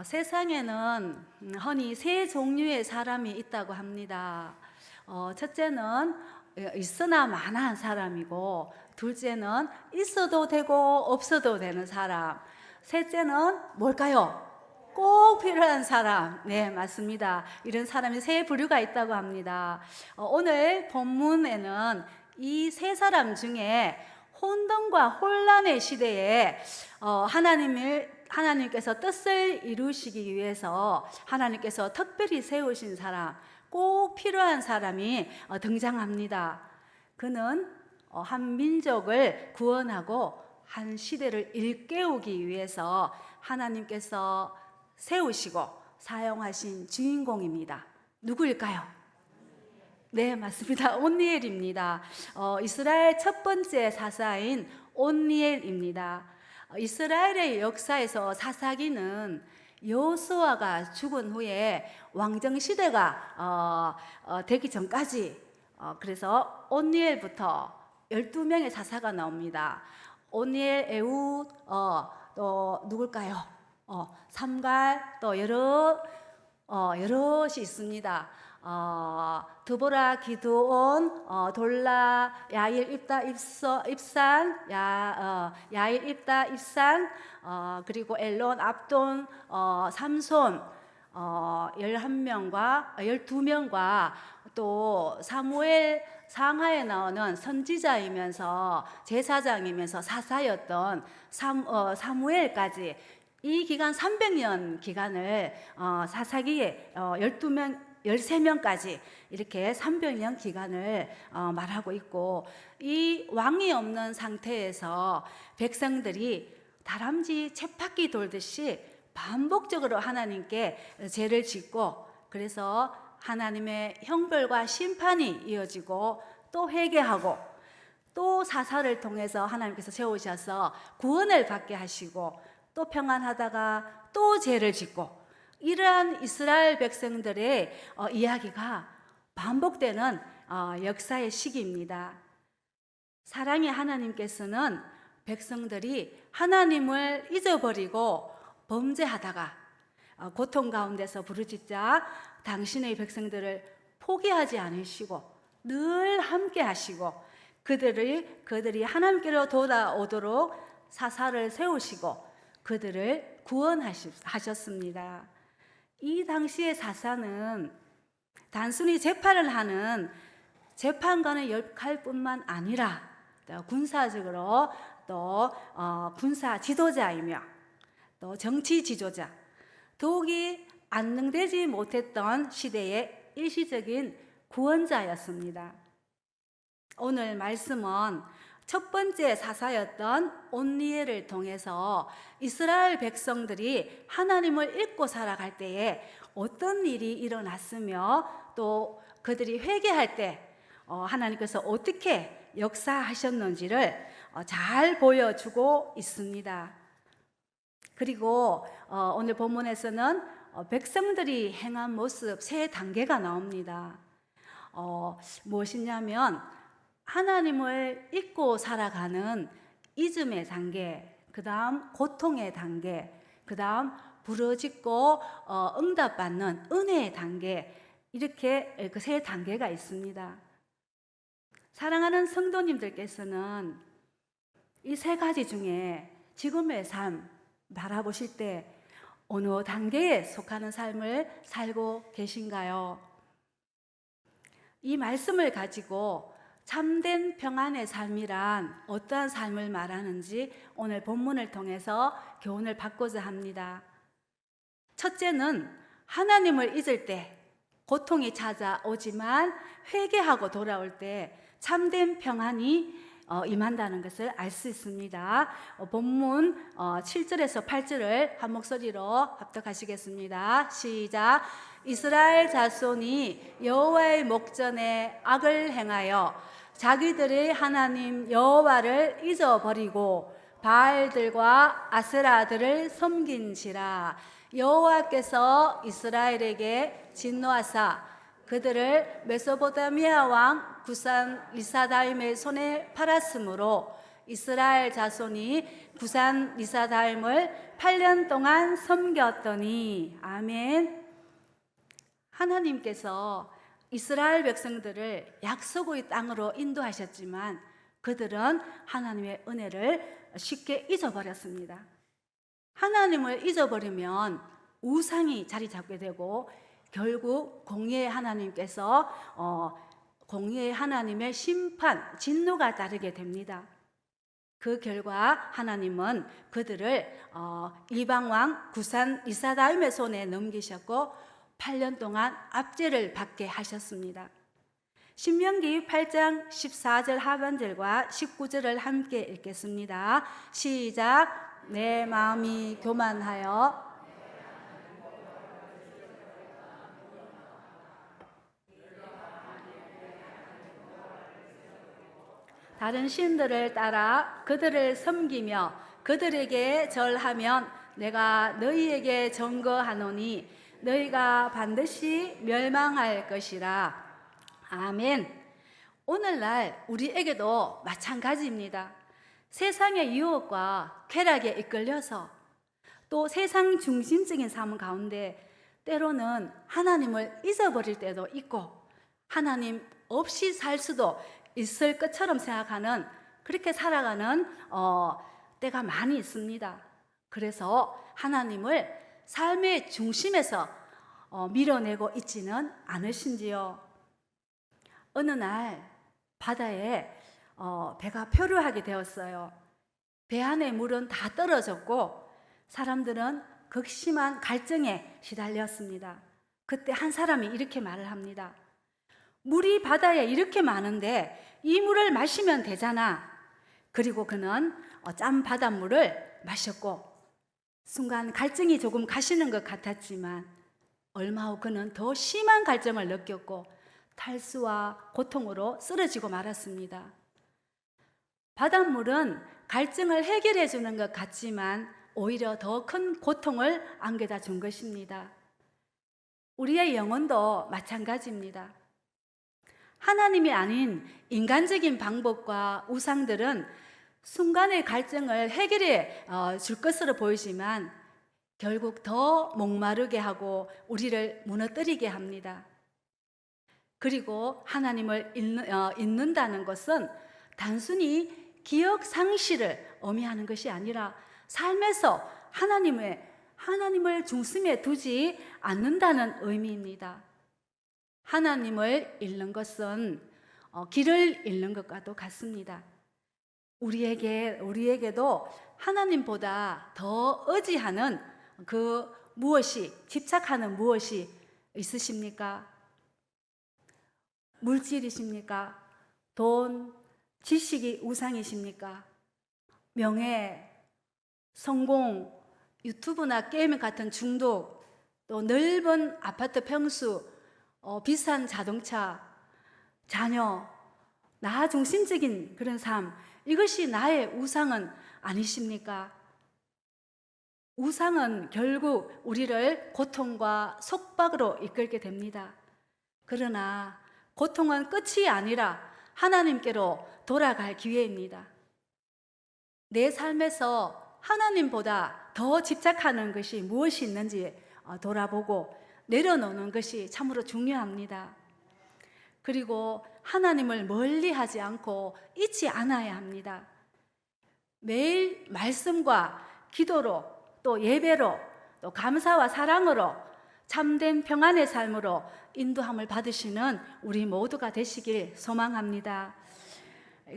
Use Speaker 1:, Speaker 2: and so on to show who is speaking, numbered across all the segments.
Speaker 1: 세상에는 흔히 세 종류의 사람이 있다고 합니다. 첫째는 있으나 마나한 사람이고, 둘째는 있어도 되고 없어도 되는 사람, 셋째는 뭘까요? 꼭 필요한 사람. 네, 맞습니다. 이런 사람이 세 부류가 있다고 합니다. 오늘 본문에는 이 세 사람 중에 혼돈과 혼란의 시대에 하나님께서 뜻을 이루시기 위해서 하나님께서 특별히 세우신 사람, 꼭 필요한 사람이 등장합니다. 그는 한 민족을 구원하고 한 시대를 일깨우기 위해서 하나님께서 세우시고 사용하신 주인공입니다. 누구일까요? 네, 맞습니다. 온니엘입니다. 이스라엘 첫 번째 사사인 온니엘입니다. 이스라엘의 역사에서 사사기는 여호수아가 죽은 후에 왕정 시대가 되기 전까지, 그래서 온니엘부터 12명의 사사가 나옵니다. 온니엘, 에훗, 또 누굴까요? 삼갈, 또 여럿이 있습니다. 드보라, 기드온, 돌라, 야일, 입다, 입산, 야일, 입다, 입산, 그리고 엘론, 압돈, 삼손, 11명과 12명과 또 사무엘 상하에 나오는 선지자이면서 제사장이면서 사사였던 사무엘까지, 이 기간 300년 기간을 사사기에 13명까지 이렇게 300년 기간을 말하고 있고, 이 왕이 없는 상태에서 백성들이 다람쥐 쳇바퀴 돌듯이 반복적으로 하나님께 죄를 짓고, 그래서 하나님의 형벌과 심판이 이어지고, 또 회개하고, 또 사사를 통해서 하나님께서 세우셔서 구원을 받게 하시고, 또 평안하다가 또 죄를 짓고, 이러한 이스라엘 백성들의 이야기가 반복되는 역사의 시기입니다. 사랑의 하나님께서는 백성들이 하나님을 잊어버리고 범죄하다가 고통 가운데서 부르짖자 당신의 백성들을 포기하지 않으시고 늘 함께 하시고, 그들이 하나님께로 돌아오도록 사사를 세우시고 그들을 구원하셨습니다. 이 당시의 사사는 단순히 재판을 하는 재판관의 역할뿐만 아니라 군사적으로 또 군사 지도자이며 또 정치 지도자, 더욱이 안능되지 못했던 시대의 일시적인 구원자였습니다. 오늘 말씀은 첫 번째 사사였던 온니엘을 통해서 이스라엘 백성들이 하나님을 잊고 살아갈 때에 어떤 일이 일어났으며, 또 그들이 회개할 때 하나님께서 어떻게 역사하셨는지를 잘 보여주고 있습니다. 그리고 오늘 본문에서는 백성들이 행한 모습 세 단계가 나옵니다. 무엇이냐면 하나님을 잊고 살아가는 잊음의 단계, 그 다음 고통의 단계, 그 다음 부르짖고 응답받는 은혜의 단계, 이렇게 그 세 단계가 있습니다. 사랑하는 성도님들께서는 이 세 가지 중에 지금의 삶 바라보실 때 어느 단계에 속하는 삶을 살고 계신가요? 이 말씀을 가지고 참된 평안의 삶이란 어떠한 삶을 말하는지 오늘 본문을 통해서 교훈을 받고자 합니다. 첫째는 하나님을 잊을 때 고통이 찾아오지만 회개하고 돌아올 때 참된 평안이 임한다는 것을 알 수 있습니다. 본문 7절에서 8절을 한 목소리로 합독하시겠습니다. 시작. 이스라엘 자손이 여호와의 목전에 악을 행하여 자기들의 하나님 여호와를 잊어버리고 바알들과 아세라들을 섬긴지라. 여호와께서 이스라엘에게 진노하사 그들을 메소포타미아 왕 구산 리사다임의 손에 팔았으므로 이스라엘 자손이 구산 리사다임을 8년 동안 섬겼더니. 아멘. 하나님께서 이스라엘 백성들을 약속의 땅으로 인도하셨지만 그들은 하나님의 은혜를 쉽게 잊어버렸습니다. 하나님을 잊어버리면 우상이 자리 잡게 되고 결국 공의의 하나님께서 공의의 하나님의 심판, 진노가 따르게 됩니다. 그 결과 하나님은 그들을 이방왕 구산 리사다임의 손에 넘기셨고 8년 동안 압제를 받게 하셨습니다. 신명기 8장 14절 하반절과 19절을 함께 읽겠습니다. 시작. 내 마음이 교만하여 다른 신들을 따라 그들을 섬기며 그들에게 절하면 내가 너희에게 증거하노니 너희가 반드시 멸망할 것이라. 아멘. 오늘날 우리에게도 마찬가지입니다. 세상의 유혹과 쾌락에 이끌려서 또 세상 중심적인 삶 가운데 때로는 하나님을 잊어버릴 때도 있고 하나님 없이 살 수도 있을 것처럼 생각하는, 그렇게 살아가는 때가 많이 있습니다. 그래서 하나님을 삶의 중심에서 밀어내고 있지는 않으신지요? 어느 날 바다에 배가 표류하게 되었어요. 배 안에 물은 다 떨어졌고 사람들은 극심한 갈증에 시달렸습니다. 그때 한 사람이 이렇게 말을 합니다. 물이 바다에 이렇게 많은데 이 물을 마시면 되잖아. 그리고 그는 짠 바닷물을 마셨고 순간 갈증이 조금 가시는 것 같았지만 얼마 후 그는 더 심한 갈증을 느꼈고 탈수와 고통으로 쓰러지고 말았습니다. 바닷물은 갈증을 해결해 주는 것 같지만 오히려 더 큰 고통을 안겨다 준 것입니다. 우리의 영혼도 마찬가지입니다. 하나님이 아닌 인간적인 방법과 우상들은 순간의 갈증을 해결해 줄 것으로 보이지만 결국 더 목마르게 하고 우리를 무너뜨리게 합니다. 그리고 하나님을 잊는다는 것은 단순히 기억 상실을 의미하는 것이 아니라 삶에서 하나님을 중심에 두지 않는다는 의미입니다. 하나님을 잃는 것은 길을 잃는 것과도 같습니다. 우리에게도 하나님보다 더 의지하는 집착하는 무엇이 있으십니까? 물질이십니까? 돈, 지식이 우상이십니까? 명예, 성공, 유튜브나 게임 같은 중독, 또 넓은 아파트 평수, 비싼 자동차, 자녀, 나 중심적인 그런 삶, 이것이 나의 우상은 아니십니까? 우상은 결국 우리를 고통과 속박으로 이끌게 됩니다. 그러나 고통은 끝이 아니라 하나님께로 돌아갈 기회입니다. 내 삶에서 하나님보다 더 집착하는 것이 무엇이 있는지 돌아보고 내려놓는 것이 참으로 중요합니다. 그리고 하나님을 멀리 하지 않고 잊지 않아야 합니다. 매일 말씀과 기도로 또 예배로 또 감사와 사랑으로 참된 평안의 삶으로 인도함을 받으시는 우리 모두가 되시길 소망합니다.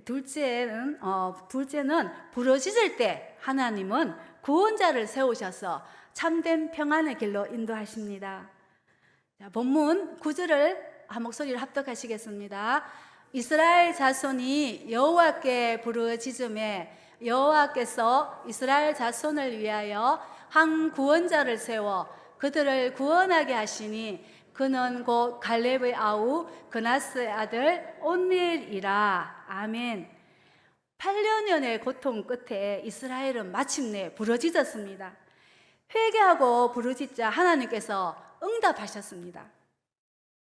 Speaker 1: 둘째는 부러지실 때 하나님은 구원자를 세우셔서 참된 평안의 길로 인도하십니다. 자, 본문 9절을 한 목소리를 합독하시겠습니다. 이스라엘 자손이 여호와께 부르짖음에 여호와께서 이스라엘 자손을 위하여 한 구원자를 세워 그들을 구원하게 하시니 그는 곧 갈렙의 아우 그나스의 아들 온니엘이라. 아멘. 8년의 고통 끝에 이스라엘은 마침내 부르짖었습니다. 회개하고 부르짖자 하나님께서 응답하셨습니다.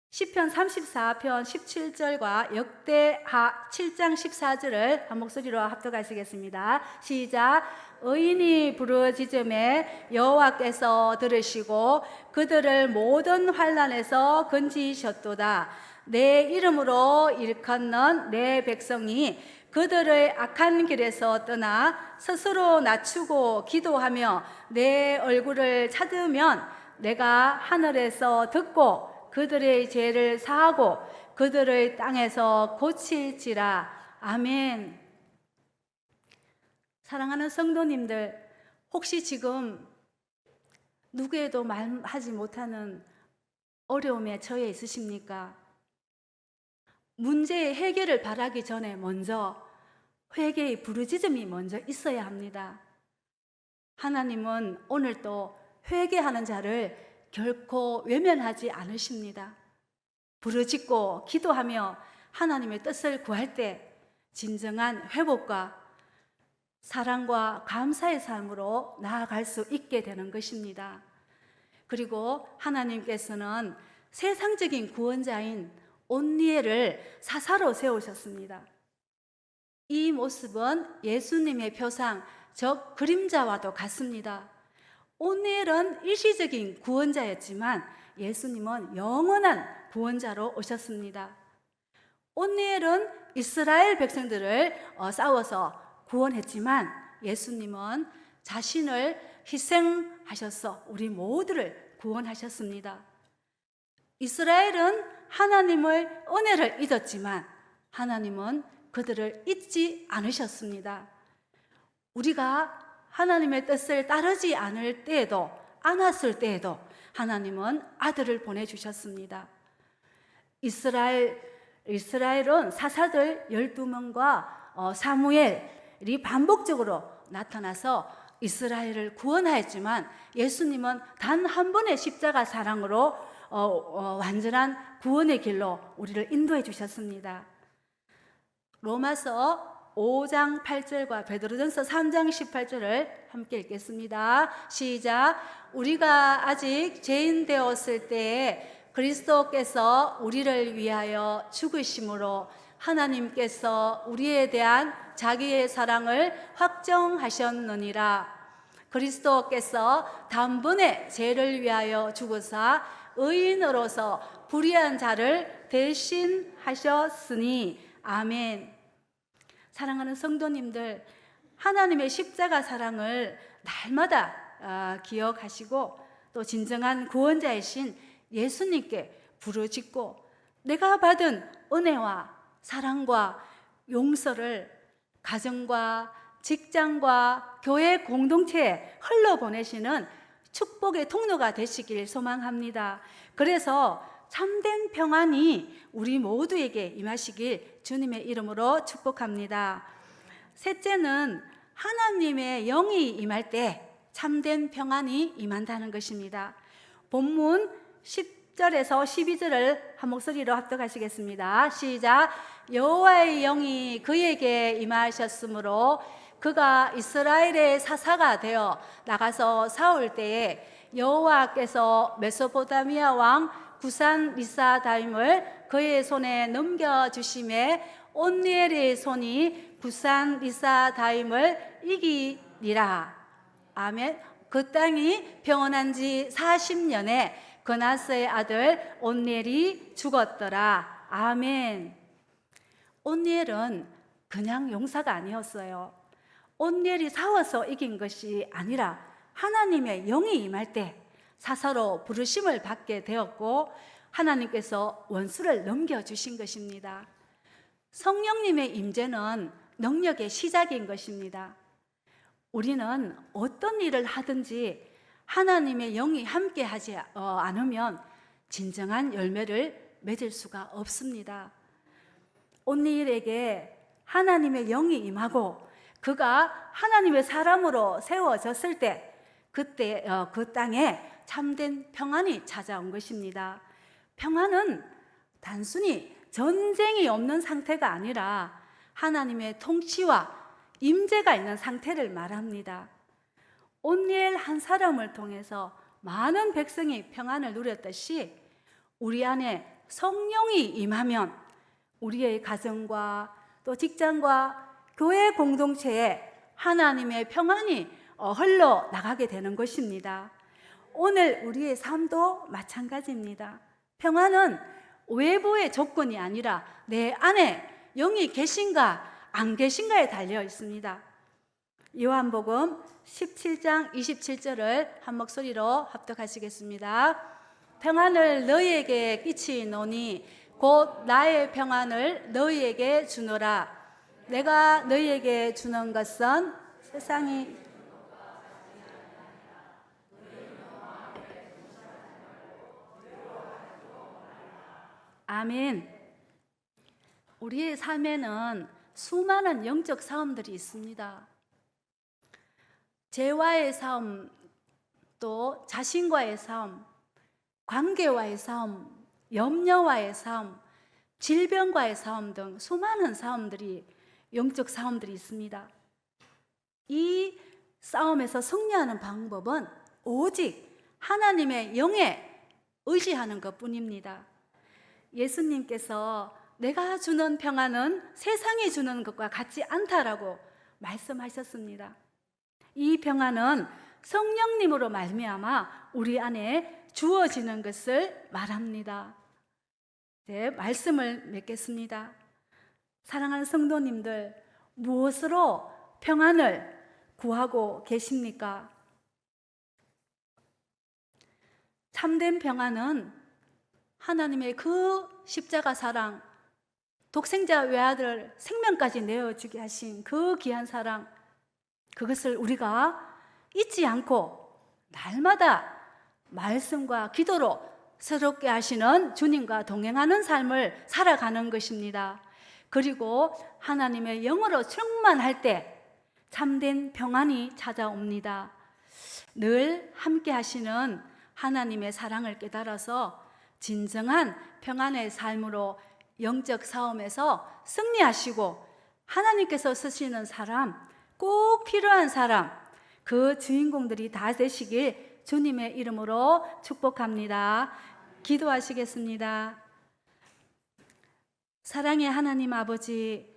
Speaker 1: 시편 34편 17절과 역대하 7장 14절을 한 목소리로 합독하시겠습니다. 시작. 의인이 부르짖음에 여호와께서 들으시고 그들을 모든 환난에서 건지셨도다. 내 이름으로 일컫는 내 백성이 그들의 악한 길에서 떠나 스스로 낮추고 기도하며 내 얼굴을 찾으면 내가 하늘에서 듣고 그들의 죄를 사하고 그들의 땅에서 고칠지라. 아멘. 사랑하는 성도님들, 혹시 지금 누구에도 말하지 못하는 어려움에 처해 있으십니까? 문제의 해결을 바라기 전에 먼저 회개의 부르짖음이 먼저 있어야 합니다. 하나님은 오늘도 회개하는 자를 결코 외면하지 않으십니다. 부르짖고 기도하며 하나님의 뜻을 구할 때 진정한 회복과 사랑과 감사의 삶으로 나아갈 수 있게 되는 것입니다. 그리고 하나님께서는 세상적인 구원자인 온니엘을 사사로 세우셨습니다. 이 모습은 예수님의 표상, 즉 그림자와도 같습니다. 온니엘은 일시적인 구원자였지만 예수님은 영원한 구원자로 오셨습니다. 온니엘은 이스라엘 백성들을 싸워서 구원했지만 예수님은 자신을 희생하셔서 우리 모두를 구원하셨습니다. 이스라엘은 하나님의 은혜를 잊었지만 하나님은 그들을 잊지 않으셨습니다. 우리가 하나님의 뜻을 따르지 않을 때에도, 않았을 때에도 하나님은 아들을 보내주셨습니다. 이스라엘은 사사들 12명과 사무엘이 반복적으로 나타나서 이스라엘을 구원하였지만 예수님은 단 한 번의 십자가 사랑으로 완전한 구원의 길로 우리를 인도해 주셨습니다. 로마서 5장 8절과 베드로전서 3장 18절을 함께 읽겠습니다. 시작. 우리가 아직 죄인 되었을 때에 그리스도께서 우리를 위하여 죽으심으로 하나님께서 우리에 대한 자기의 사랑을 확정하셨느니라. 그리스도께서 단번에 죄를 위하여 죽으사 의인으로서 불의한 자를 대신하셨으니. 아멘. 사랑하는 성도님들, 하나님의 십자가 사랑을 날마다 기억하시고 또 진정한 구원자이신 예수님께 부르짖고 내가 받은 은혜와 사랑과 용서를 가정과 직장과 교회 공동체에 흘러보내시는 축복의 통로가 되시길 소망합니다. 그래서 참된 평안이 우리 모두에게 임하시길 주님의 이름으로 축복합니다. 셋째는 하나님의 영이 임할 때 참된 평안이 임한다는 것입니다. 본문 10절에서 12절을 한 목소리로 합독하시겠습니다. 시작. 여호와의 영이 그에게 임하셨으므로 그가 이스라엘의 사사가 되어 나가서 싸울 때에 여호와께서 메소포타미아 왕 구산 리사다임을 그의 손에 넘겨주심에 온니엘의 손이 구산 리사다임을 이기니라. 아멘. 그 땅이 평온한 지 40년에 그나스의 아들 온니엘이 죽었더라. 아멘. 온니엘은 그냥 용사가 아니었어요. 온니엘이 싸워서 이긴 것이 아니라 하나님의 영이 임할 때 사사로 부르심을 받게 되었고 하나님께서 원수를 넘겨주신 것입니다. 성령님의 임재는 능력의 시작인 것입니다. 우리는 어떤 일을 하든지 하나님의 영이 함께 하지 않으면 진정한 열매를 맺을 수가 없습니다. 온니엘에게 하나님의 영이 임하고 그가 하나님의 사람으로 세워졌을 때 그때 그 땅에 참된 평안이 찾아온 것입니다. 평안은 단순히 전쟁이 없는 상태가 아니라 하나님의 통치와 임재가 있는 상태를 말합니다. 온니엘 한 사람을 통해서 많은 백성이 평안을 누렸듯이 우리 안에 성령이 임하면 우리의 가정과 또 직장과 교회 공동체에 하나님의 평안이 흘러나가게 되는 것입니다. 오늘 우리의 삶도 마찬가지입니다. 평안은 외부의 조건이 아니라 내 안에 영이 계신가 안 계신가에 달려 있습니다. 요한복음 17장 27절을 한 목소리로 합독하시겠습니다. 평안을 너희에게 끼치노니 곧 나의 평안을 너희에게 주노라. 내가 너희에게 주는 것은 세상이 아멘. 우리의 삶에는 수많은 영적 싸움들이 있습니다. 죄와의 싸움, 또 자신과의 싸움, 관계와의 싸움, 염려와의 싸움, 질병과의 싸움 등 수많은 싸움들이 영적 싸움들이 있습니다. 이 싸움에서 승리하는 방법은 오직 하나님의 영에 의지하는 것뿐입니다. 예수님께서 내가 주는 평안은 세상이 주는 것과 같지 않다라고 말씀하셨습니다. 이 평안은 성령님으로 말미암아 우리 안에 주어지는 것을 말합니다. 네, 말씀을 맺겠습니다. 사랑하는 성도님들, 무엇으로 평안을 구하고 계십니까? 참된 평안은 하나님의 그 십자가 사랑, 독생자 외아들 생명까지 내어주게 하신 그 귀한 사랑, 그것을 우리가 잊지 않고 날마다 말씀과 기도로 새롭게 하시는 주님과 동행하는 삶을 살아가는 것입니다. 그리고 하나님의 영으로 충만할 때 참된 평안이 찾아옵니다. 늘 함께 하시는 하나님의 사랑을 깨달아서 진정한 평안의 삶으로 영적 싸움에서 승리하시고 하나님께서 쓰시는 사람, 꼭 필요한 사람, 그 주인공들이 다 되시길 주님의 이름으로 축복합니다. 기도하시겠습니다. 사랑의 하나님 아버지,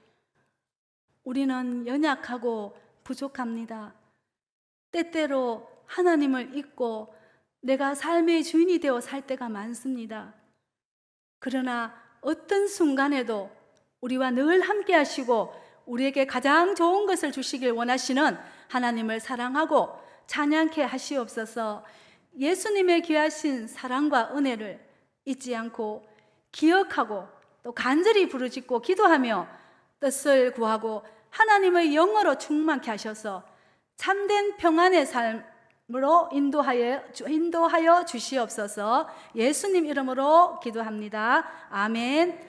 Speaker 1: 우리는 연약하고 부족합니다. 때때로 하나님을 잊고 내가 삶의 주인이 되어 살 때가 많습니다. 그러나 어떤 순간에도 우리와 늘 함께 하시고 우리에게 가장 좋은 것을 주시길 원하시는 하나님을 사랑하고 찬양케 하시옵소서. 예수님의 귀하신 사랑과 은혜를 잊지 않고 기억하고 또 간절히 부르짖고 기도하며 뜻을 구하고 하나님의 영으로 충만케 하셔서 참된 평안의 삶으로 인도하여 주시옵소서. 예수님 이름으로 기도합니다. 아멘.